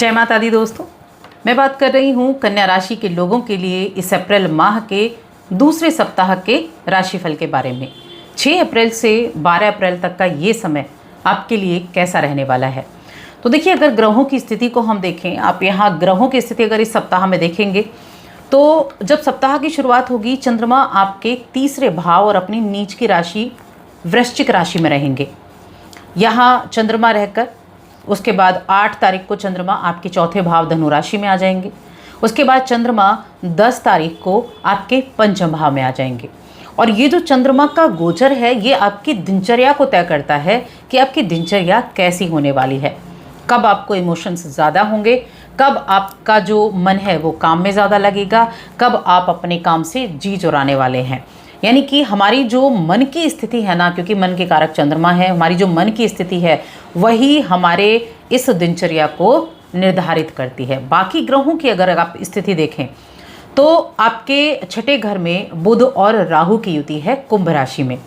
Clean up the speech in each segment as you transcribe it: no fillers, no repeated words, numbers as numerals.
जय माता दी दोस्तों, मैं बात कर रही हूँ कन्या राशि के लोगों के लिए इस अप्रैल माह के दूसरे सप्ताह के राशिफल के बारे में। 6 अप्रैल से 12 अप्रैल तक का ये समय आपके लिए कैसा रहने वाला है। तो देखिए, अगर ग्रहों की स्थिति को हम देखें, आप यहाँ ग्रहों की स्थिति अगर इस सप्ताह में देखेंगे तो जब सप्ताह की शुरुआत होगी, चंद्रमा आपके तीसरे भाव और अपनी नीच की राशि वृश्चिक राशि में रहेंगे। यहाँ चंद्रमा रहकर उसके बाद 8 तारीख को चंद्रमा आपके चौथे भाव धनु राशि में आ जाएंगे। उसके बाद चंद्रमा 10 तारीख को आपके पंचम भाव में आ जाएंगे। और ये जो चंद्रमा का गोचर है, ये आपकी दिनचर्या को तय करता है कि आपकी दिनचर्या कैसी होने वाली है, कब आपको इमोशंस ज़्यादा होंगे, कब आपका जो मन है वो काम में ज़्यादा लगेगा, कब आप अपने काम से जी चुराने वाले हैं। यानी कि हमारी जो मन की स्थिति है ना, क्योंकि मन के कारक चंद्रमा है, हमारी जो मन की स्थिति है वही हमारे इस दिनचर्या को निर्धारित करती है। बाकी ग्रहों की अगर आप स्थिति देखें तो आपके छठे घर में बुध और राहु की युति है कुंभ राशि में।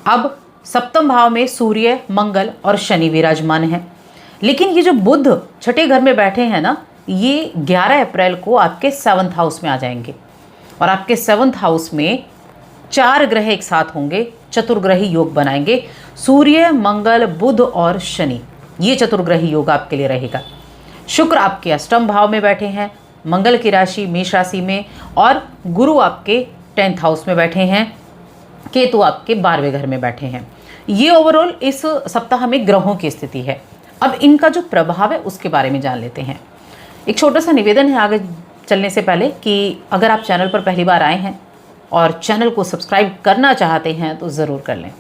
अब सप्तम भाव में सूर्य, मंगल और शनि विराजमान हैं। लेकिन ये जो बुध छठे घर में बैठे हैं ना, ये 11 अप्रैल को आपके 7th हाउस में आ जाएंगे। और आपके 7th हाउस में 4 ग्रह एक साथ होंगे, चतुर्ग्रही योग बनाएंगे। सूर्य, मंगल, बुध और शनि, ये चतुर्ग्रही योग आपके लिए रहेगा। शुक्र आपके अष्टम भाव में बैठे हैं, मंगल की राशि मेष राशि में, और गुरु आपके 10th हाउस में बैठे हैं, केतु आपके 12वें घर में बैठे हैं। ये ओवरऑल इस सप्ताह में ग्रहों की स्थिति है। अब इनका जो प्रभाव है उसके बारे में जान लेते हैं। एक छोटा सा निवेदन है आगे चलने से पहले कि अगर आप चैनल पर पहली बार आए हैं और चैनल को सब्सक्राइब करना चाहते हैं तो ज़रूर कर लें।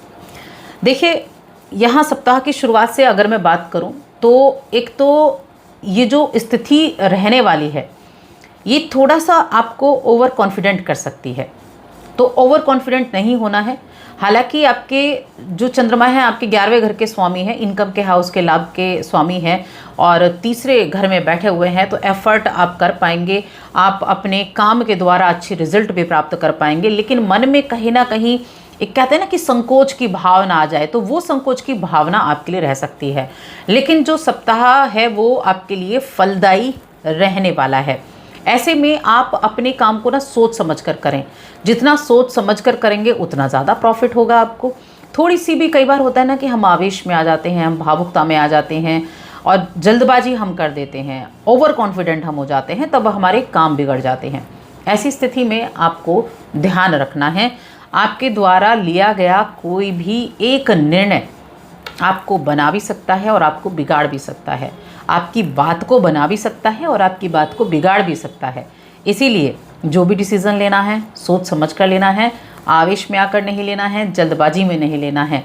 देखिए, यहाँ सप्ताह की शुरुआत से अगर मैं बात करूँ तो एक तो ये जो स्थिति रहने वाली है, ये थोड़ा सा आपको ओवर कॉन्फिडेंट कर सकती है। तो ओवर कॉन्फिडेंट नहीं होना है। हालांकि आपके जो चंद्रमा है आपके 11वें घर के स्वामी हैं, इनकम के हाउस के लाभ के स्वामी हैं, और तीसरे घर में बैठे हुए हैं, तो एफर्ट आप कर पाएंगे, आप अपने काम के द्वारा अच्छी रिजल्ट भी प्राप्त कर पाएंगे। लेकिन मन में कहीं ना कहीं एक कहते हैं ना कि संकोच की भावना आ जाए, तो वो संकोच की भावना आपके लिए रह सकती है। लेकिन जो सप्ताह है वो आपके लिए फलदायी रहने वाला है। ऐसे में आप अपने काम को ना सोच समझ कर करें। जितना सोच समझ कर करेंगे उतना ज़्यादा प्रॉफिट होगा आपको। थोड़ी सी भी कई बार होता है ना कि हम आवेश में आ जाते हैं, हम भावुकता में आ जाते हैं और जल्दबाजी हम कर देते हैं, ओवर कॉन्फिडेंट हम हो जाते हैं, तब हमारे काम बिगड़ जाते हैं। ऐसी स्थिति में आपको ध्यान रखना है, आपके द्वारा लिया गया कोई भी एक निर्णय आपको बना भी सकता है और आपको बिगाड़ भी सकता है। आपकी बात को बना भी सकता है और आपकी बात को बिगाड़ भी सकता है। इसीलिए जो भी डिसीज़न लेना है सोच समझ कर लेना है, आवेश में आकर नहीं लेना है, जल्दबाजी में नहीं लेना है।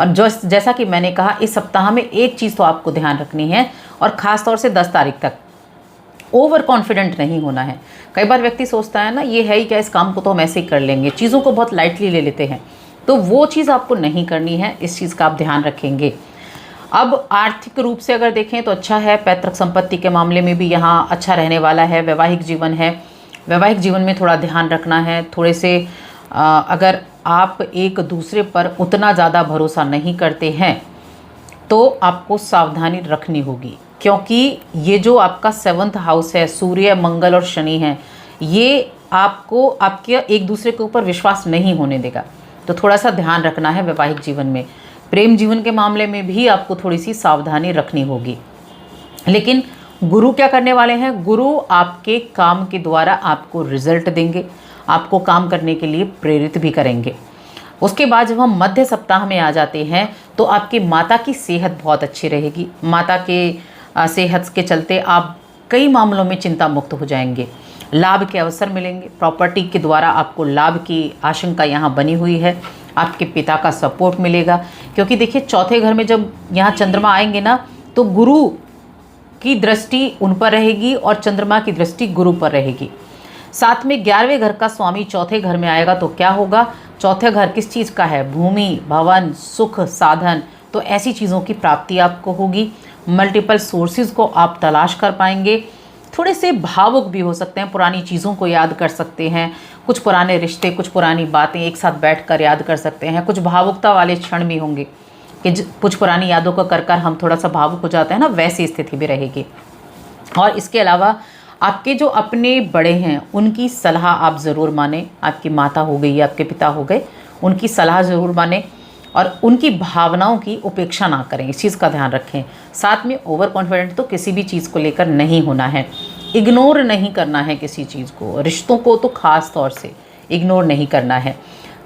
और जैसा कि मैंने कहा, इस सप्ताह में एक चीज़ तो आपको ध्यान रखनी है, और ख़ास तौर से 10 तारीख तक ओवर कॉन्फिडेंट नहीं होना है। कई बार व्यक्ति सोचता है ना, ये है ही क्या, इस काम को तो हम ऐसे ही कर लेंगे, चीज़ों को बहुत लाइटली ले लेते हैं। तो वो चीज़ आपको नहीं करनी है, इस चीज़ का आप ध्यान रखेंगे। अब आर्थिक रूप से अगर देखें तो अच्छा है, पैतृक संपत्ति के मामले में भी यहाँ अच्छा रहने वाला है। वैवाहिक जीवन है, वैवाहिक जीवन में थोड़ा ध्यान रखना है। थोड़े से अगर आप एक दूसरे पर उतना ज़्यादा भरोसा नहीं करते हैं तो आपको सावधानी रखनी होगी, क्योंकि ये जो आपका 7th हाउस है, सूर्य, मंगल और शनि है, ये आपको आपके एक दूसरे के ऊपर विश्वास नहीं होने देगा। तो थोड़ा सा ध्यान रखना है वैवाहिक जीवन में। प्रेम जीवन के मामले में भी आपको थोड़ी सी सावधानी रखनी होगी। लेकिन गुरु क्या करने वाले हैं? गुरु आपके काम के द्वारा आपको रिजल्ट देंगे, आपको काम करने के लिए प्रेरित भी करेंगे। उसके बाद जब हम मध्य सप्ताह में आ जाते हैं तो आपकी माता की सेहत बहुत अच्छी रहेगी। माता के सेहत के चलते आप कई मामलों में चिंता मुक्त हो जाएंगे। लाभ के अवसर मिलेंगे, प्रॉपर्टी के द्वारा आपको लाभ की आशंका यहाँ बनी हुई है। आपके पिता का सपोर्ट मिलेगा, क्योंकि देखिए चौथे घर में जब यहाँ चंद्रमा आएंगे ना, तो गुरु की दृष्टि उन पर रहेगी और चंद्रमा की दृष्टि गुरु पर रहेगी। साथ में 11वें घर का स्वामी चौथे घर में आएगा तो क्या होगा? चौथे घर किस चीज़ का है? भूमि, भवन, सुख, साधन। तो ऐसी चीज़ों की प्राप्ति आपको होगी। मल्टीपल सोर्सेज को आप तलाश कर पाएंगे। थोड़े से भावुक भी हो सकते हैं, पुरानी चीज़ों को याद कर सकते हैं, कुछ पुराने रिश्ते, कुछ पुरानी बातें एक साथ बैठकर याद कर सकते हैं। कुछ भावुकता वाले क्षण भी होंगे कि कुछ पुरानी यादों को कर हम थोड़ा सा भावुक हो जाते हैं ना, वैसी स्थिति भी रहेगी। और इसके अलावा आपके जो अपने बड़े हैं उनकी सलाह आप ज़रूर मानें। आपकी माता हो गई या आपके पिता हो गए, उनकी सलाह ज़रूर मानें और उनकी भावनाओं की उपेक्षा ना करें, इस चीज़ का ध्यान रखें। साथ में ओवर कॉन्फिडेंट तो किसी भी चीज़ को लेकर नहीं होना है, इग्नोर नहीं करना है किसी चीज़ को, रिश्तों को तो ख़ास तौर से इग्नोर नहीं करना है।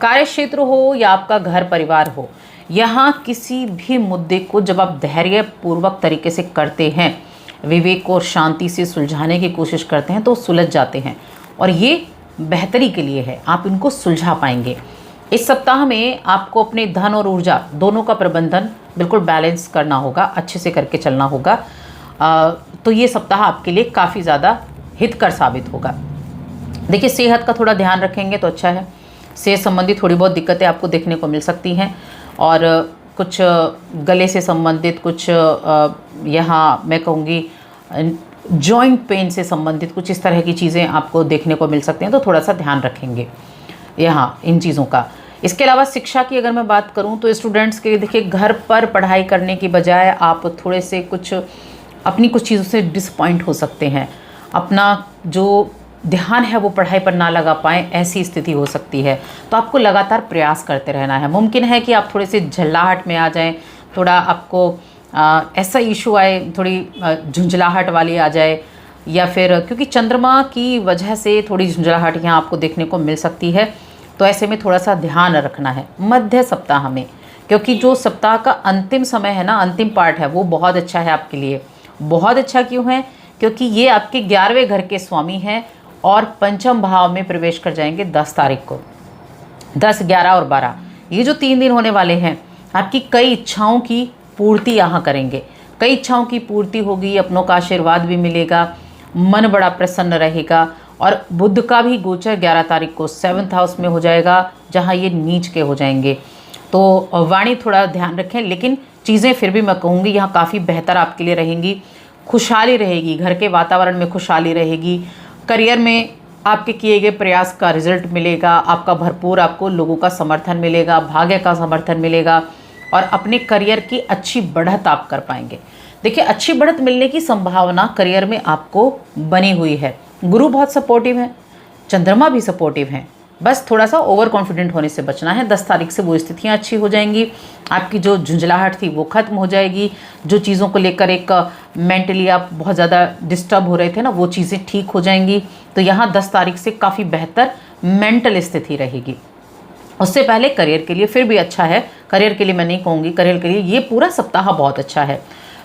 कार्य क्षेत्र हो या आपका घर परिवार हो, यहाँ किसी भी मुद्दे को जब आप धैर्यपूर्वक तरीके से करते हैं, विवेक और शांति से सुलझाने की कोशिश करते हैं तो सुलझ जाते हैं और ये बेहतरी के लिए है, आप इनको सुलझा पाएंगे। इस सप्ताह में आपको अपने धन और ऊर्जा दोनों का प्रबंधन बिल्कुल बैलेंस करना होगा, अच्छे से करके चलना होगा। तो ये सप्ताह आपके लिए काफ़ी ज़्यादा हितकर साबित होगा। देखिए, सेहत का थोड़ा ध्यान रखेंगे तो अच्छा है। सेहत संबंधी थोड़ी बहुत दिक्कतें आपको देखने को मिल सकती हैं और कुछ गले से संबंधित, कुछ यहाँ मैं कहूँगी जॉइंट पेन से संबंधित कुछ इस तरह की चीज़ें आपको देखने को मिल सकती हैं, तो थोड़ा सा ध्यान रखेंगे यहाँ इन चीज़ों का। इसके अलावा शिक्षा की अगर मैं बात करूँ तो स्टूडेंट्स के देखिए, घर पर पढ़ाई करने की बजाय आप थोड़े से अपनी कुछ चीज़ों से डिसपॉइंट हो सकते हैं, अपना जो ध्यान है वो पढ़ाई पर ना लगा पाएँ, ऐसी स्थिति हो सकती है। तो आपको लगातार प्रयास करते रहना है। मुमकिन है कि आप थोड़े से झल्लाहट में आ जाएं, थोड़ा आपको ऐसा इशू आए, थोड़ी झुंझलाहट वाली आ जाए, या फिर क्योंकि चंद्रमा की वजह से थोड़ी झुंझलाहट यहाँ आपको देखने को मिल सकती है। तो ऐसे में थोड़ा सा ध्यान रखना है मध्य सप्ताह में, क्योंकि जो सप्ताह का अंतिम समय है ना, अंतिम पार्ट है, वो बहुत अच्छा है आपके लिए। बहुत अच्छा क्यों है? क्योंकि ये आपके 11वें घर के स्वामी हैं और पंचम भाव में प्रवेश कर जाएंगे 10 तारीख को। 10, 11 और 12 ये जो 3 दिन होने वाले हैं, आपकी कई इच्छाओं की पूर्ति यहाँ करेंगे। कई इच्छाओं की पूर्ति होगी, अपनों का आशीर्वाद भी मिलेगा, मन बड़ा प्रसन्न रहेगा। और बुध का भी गोचर 11 तारीख को 7th हाउस में हो जाएगा, जहाँ ये नीच के हो जाएंगे। तो वाणी थोड़ा ध्यान रखें, लेकिन चीज़ें फिर भी मैं कहूँगी यहाँ काफ़ी बेहतर आपके लिए रहेंगी। खुशहाली रहेगी, घर के वातावरण में खुशहाली रहेगी। करियर में आपके किए गए प्रयास का रिजल्ट मिलेगा, आपका भरपूर आपको लोगों का समर्थन मिलेगा, भाग्य का समर्थन मिलेगा और अपने करियर की अच्छी बढ़त आप कर पाएंगे। देखिए, अच्छी बढ़त मिलने की संभावना करियर में आपको बनी हुई है। गुरु बहुत सपोर्टिव है, चंद्रमा भी सपोर्टिव हैं, बस थोड़ा सा ओवर कॉन्फिडेंट होने से बचना है। 10 तारीख से वो स्थितियाँ अच्छी हो जाएंगी, आपकी जो झुंझलाहट थी वो खत्म हो जाएगी, जो चीज़ों को लेकर एक मेंटली आप बहुत ज़्यादा डिस्टर्ब हो रहे थे ना, वो चीज़ें ठीक हो जाएंगी। तो यहाँ 10 तारीख से काफ़ी बेहतर मेंटल स्थिति रहेगी। उससे पहले करियर के लिए फिर भी अच्छा है, करियर के लिए मैं नहीं कहूँगी, करियर के लिए ये पूरा सप्ताह बहुत अच्छा है।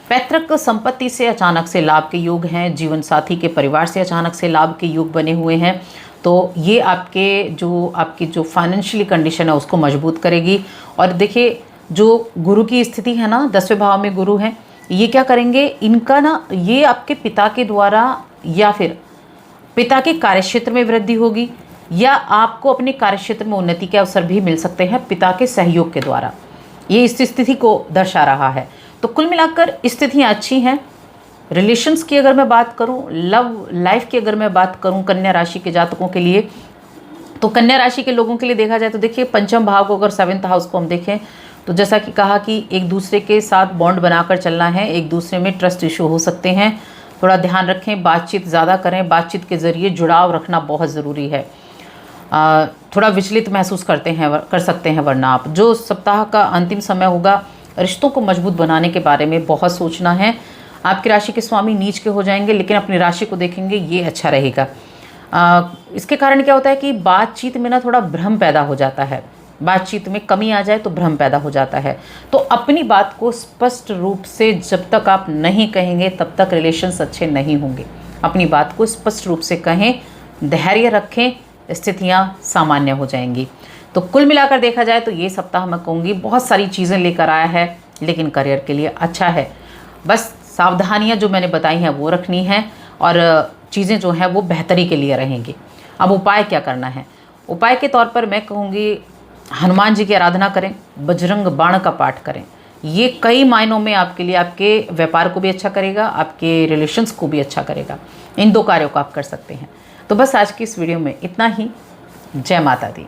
पैतृक संपत्ति से अचानक से लाभ के योग हैं, जीवन साथी के परिवार से अचानक से लाभ के योग बने हुए हैं। तो ये आपकी जो फाइनेंशियली कंडीशन है उसको मजबूत करेगी। और देखिए, जो गुरु की स्थिति है ना, 10वें भाव में गुरु हैं, ये क्या करेंगे, इनका ना ये आपके पिता के द्वारा या फिर पिता के कार्यक्षेत्र में वृद्धि होगी, या आपको अपने कार्यक्षेत्र में उन्नति के अवसर भी मिल सकते हैं पिता के सहयोग के द्वारा। ये इस स्थिति को दर्शा रहा है। तो कुल मिलाकर स्थितियाँ अच्छी हैं। रिलेशंस की अगर मैं बात करूं, लव लाइफ की अगर मैं बात करूं कन्या राशि के जातकों के लिए, तो कन्या राशि के लोगों के लिए देखा जाए तो देखिए, पंचम भाव को अगर 7th हाउस को हम देखें तो जैसा कि कहा कि एक दूसरे के साथ बॉन्ड बनाकर चलना है, एक दूसरे में ट्रस्ट इशू हो सकते हैं, थोड़ा ध्यान रखें, बातचीत ज़्यादा करें, बातचीत के ज़रिए जुड़ाव रखना बहुत ज़रूरी है। थोड़ा विचलित महसूस कर सकते हैं, वरना आप जो सप्ताह का अंतिम समय होगा, रिश्तों को मजबूत बनाने के बारे में बहुत सोचना है। आपकी राशि के स्वामी नीच के हो जाएंगे, लेकिन अपनी राशि को देखेंगे, ये अच्छा रहेगा। इसके कारण क्या होता है कि बातचीत में ना थोड़ा भ्रम पैदा हो जाता है, बातचीत में कमी आ जाए तो भ्रम पैदा हो जाता है। तो अपनी बात को स्पष्ट रूप से जब तक आप नहीं कहेंगे तब तक रिलेशंस अच्छे नहीं होंगे। अपनी बात को स्पष्ट रूप से कहें, धैर्य रखें, स्थितियाँ सामान्य हो जाएंगी। तो कुल मिलाकर देखा जाए तो ये सप्ताह मैं कहूँगी बहुत सारी चीज़ें लेकर आया है, लेकिन करियर के लिए अच्छा है। बस सावधानियां जो मैंने बताई हैं वो रखनी है और चीज़ें जो हैं वो बेहतरी के लिए रहेंगी। अब उपाय क्या करना है? उपाय के तौर पर मैं कहूँगी हनुमान जी की आराधना करें, बजरंग बाण का पाठ करें। ये कई मायनों में आपके लिए, आपके व्यापार को भी अच्छा करेगा, आपके रिलेशंस को भी अच्छा करेगा। इन 2 कार्यों को आप कर सकते हैं। तो बस आज की इस वीडियो में इतना ही। जय माता दी।